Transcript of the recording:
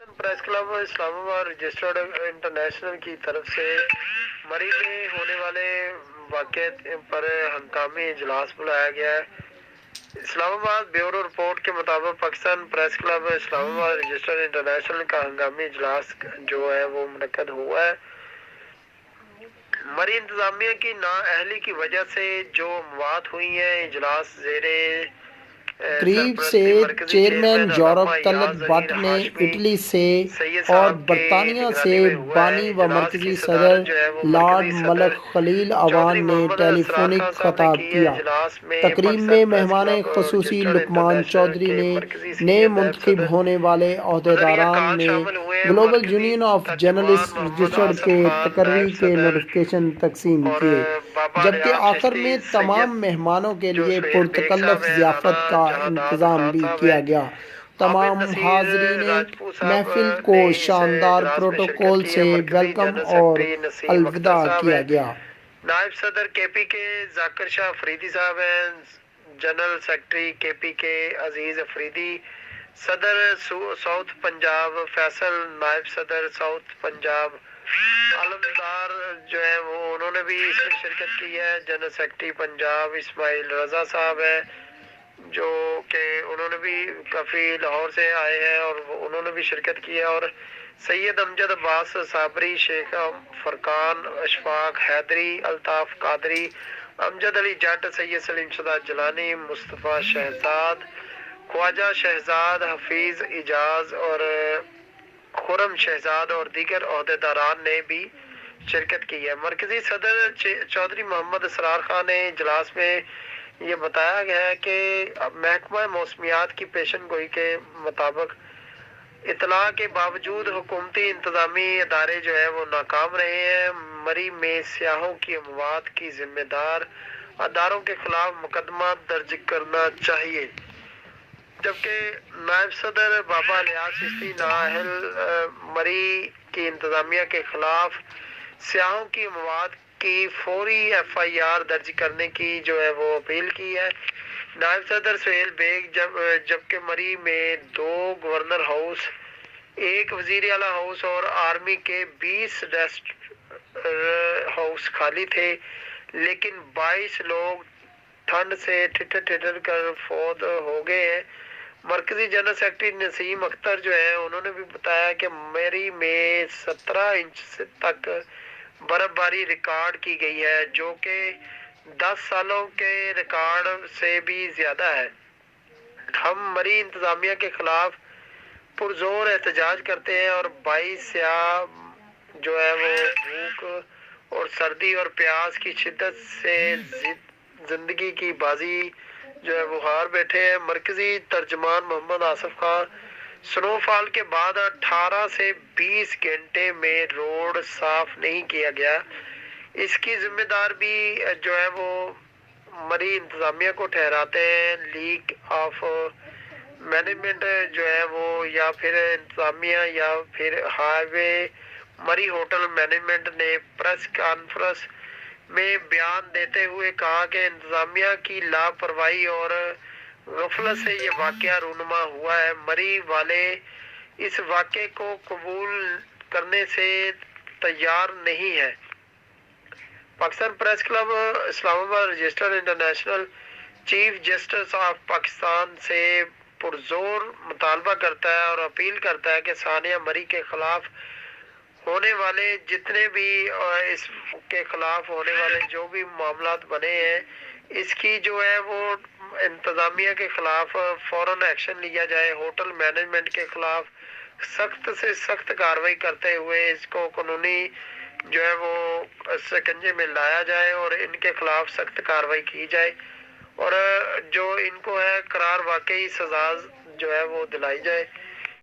Press club इस्लाम आबाद registered international की तरफ से मरी में होने वाले वाक़े पर हंगामी इजलास बुलाया गया है। इस्लामाबाद ब्यूरो रिपोर्ट के मुताबिक Pakistan press club Islamabad registered international का हंगामी इजलास जो है वो मुनक्कद हुआ है। मरी इंतजामिया की नाअहली की वजह से जो मवात हुई हैं, इजलास ज़ेरे करीब से चेयरमैन यूरोप तलत बट ने इटली से और बरतानिया से बानी व मरकजी सदर लॉर्ड मलक खलील अवान ने टेलीफोनिक खिताब किया। तकरीब में मेहमान खसूसी लुकमान चौधरी ने नए मुंतखब होने वाले अहदेदारान ने global union of journalist registered के तकर्री के नोटिफिकेशन तकसीम किए, जबकि आखिर में तमाम मेहमानों के लिए पुरतकल्लफ ज़ियाफ़त का इंतज़ाम भी किया गया। तमाम हाज़रीन महफिल को शानदार प्रोटोकॉल से वेलकम और अलविदा किया गया। नायब सदर केपी के जाकिर शाह अफरीदी साहब हैं, जनरल सेक्रेटरी केपी के अजीज अफरीदी, सदर साउथ पंजाब फैसल, नायब सदर साउथ पंजाब आलमदार जो है वो उन्होंने भी इसमें शिरकत की है। जनरल सेक्रेटरी पंजाब इस्माइल रजा साहब है जो कि उन्होंने भी काफ़ी लाहौर से आए हैं और उन्होंने भी शिरकत की है। और सैयद अमजद अब्बास साबरी, शेख फरकान, अशफाक हैदरी, अल्ताफ़ कादरी, अमजद अली जट, सैयद सलीम शुदा जलानी, मुस्तफ़ा शहजाद, ख्वाजा शहजाद, हफीज़ इजाज़ और खुरम शहजाद और दीगर अहदेदारान ने भी शिरकत की है। मरकजी सदर चौधरी मोहम्मद असरार खान ने इजलास में ये बताया गया है कि महकमा मौसमियात की पेशन गोई के मुताबिक इतला के बावजूद हुकूमती इंतजामी अदारे जो है वो नाकाम रहे हैं। मरी में सियाहों की अमवात की जिम्मेदार अदारों के खिलाफ मुकदमा दर्ज करना चाहिए, जबकि नायब सदर बाबा लियाज चिश्ती नाअहल मरी की इंतजामिया के खिलाफ सियाहों की अमवात की फौरी FIR दर्ज करने की जो है वो अपील की है। नायब सदर सुहेल बेग जबकि मरी में 2 गवर्नर हाउस, 1 वजीर आला हाउस और आर्मी के 20 रेस्ट हाउस खाली थे, लेकिन 22 लोग ठंड से ठिठर कर फौत हो गए हैं। मरकजी जनरल सेक्रेटरी नसीम अख्तर जो है उन्होंने भी बताया कि मरी में 17 इंच तक बर्फबारी रिकॉर्ड की गई है, जो कि 10 सालों के रिकॉर्ड से भी ज़्यादा है। हम मरी इंतज़ामिया के ख़िलाफ़ पुरजोर एहतजाज करते हैं और 22 स्याह जो है वो भूख और सर्दी और प्यास की शिद्दत से ज़िंदगी की बाजी जो है वो हार बैठे हैं। मरकजी तर्जमान मोहम्मद आसिफ खान, स्नोफॉल के बाद 18 से 20 घंटे में रोड साफ नहीं किया गया, इसकी जिम्मेदार भी जो है वो मरी इंतजामिया को ठहराते हैं। लीक ऑफ मैनेजमेंट जो है वो या फिर इंतजामिया या फिर हाईवे मरी होटल मैनेजमेंट ने प्रेस कॉन्फ्रेंस में बयान देते हुए कहा कि इंतजामिया की लापरवाही और गफलत से ये वाक़या रूनुमा हुआ है। मरी वाले इस वाक़े को कबूल करने से तैयार नहीं है। Pakistan press club Islamabad registered international chief justice of Pakistan से पुरजोर मुतालबा करता है और अपील करता है कि सानिया मरी के खिलाफ होने वाले जितने भी इसके खिलाफ होने वाले जो भी मामलात बने हैं, इसकी जो है वो इंतज़ामिया के खिलाफ फ़ौरन एक्शन लिया जाए। होटल मैनेजमेंट के खिलाफ सख्त से सख्त कार्रवाई करते हुए इसको कानूनी जो है वो शिकंजे में लाया जाए और इनके खिलाफ सख्त कार्रवाई की जाए और जो इनको है करार वाकई सजा जो है वो दिलाई जाए।